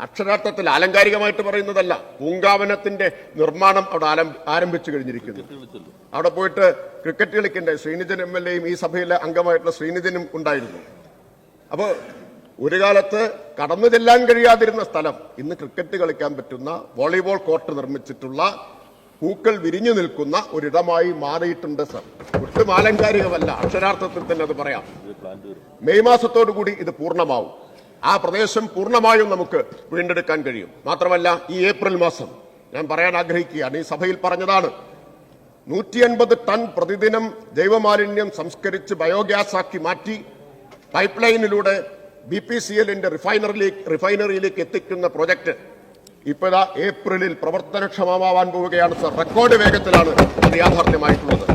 അക്ഷരാർത്ഥത്തിൽ ആലങ്കാരികമായിട്ട് പറയുന്നതല്ല. പൂങ്കാവനത്തിന്റെ നിർമ്മാണം അവിടെ ആരംഭിച്ചു കഴിഞ്ഞിരിക്കുന്നു. അവിടെ പോയിട്ട് ക്രിക്കറ്റ് കളിക്കേണ്ട ശ്രീനിധൻ MLA യും ഈ സഭയിലെ അംഗമായിട്ടുള്ള ശ്രീനിധനും ഉണ്ടായിരുന്നു. അപ്പോൾ ഒരു കാലത്ത് കടന്നു ചെല്ലാൻ കഴിയാതിരുന്ന സ്ഥലം ഇന്ന് ക്രിക്കറ്റ് കളിക്കാൻ പറ്റുന്ന വോളിബോൾ കോർട്ട് നിർമ്മിച്ചിട്ടുള്ള പൂക്കൾ വിരിഞ്ഞു നിൽക്കുന്ന ഒരിടമായി മാറിയിട്ടുണ്ട് സർ. ഒട്ടും ആലങ്കാരികമല്ല, അക്ഷരാർത്ഥത്തിൽ തന്നെ അത് പറയാം. മെയ് മാസത്തോടു കൂടി ഇത് പൂർണ്ണമാവും. ആ പ്രദേശം പൂർണ്ണമായും നമുക്ക് വീണ്ടെടുക്കാൻ കഴിയും. മാത്രമല്ല ഈ ഏപ്രിൽ മാസം ഞാൻ പറയാൻ ആഗ്രഹിക്കുകയാണ്, ഈ സഭയിൽ പറഞ്ഞതാണ്, 150 ടൺ പ്രതിദിനം ജൈവമാലിന്യം സംസ്കരിച്ച് ബയോഗ്യാസ് ആക്കി മാറ്റി പൈപ്പ് ലൈനിലൂടെ BPCLന്റെ റിഫൈനറിയിലേക്ക് എത്തിക്കുന്ന പ്രൊജക്ട് ഇപ്പോഴാ ഏപ്രിലിൽ പ്രവർത്തനക്ഷമമാവാൻ പോവുകയാണ് സർ. റെക്കോർഡ് വേഗത്തിലാണ് അത് യാഥാർത്ഥ്യമായിട്ടുള്ളത്.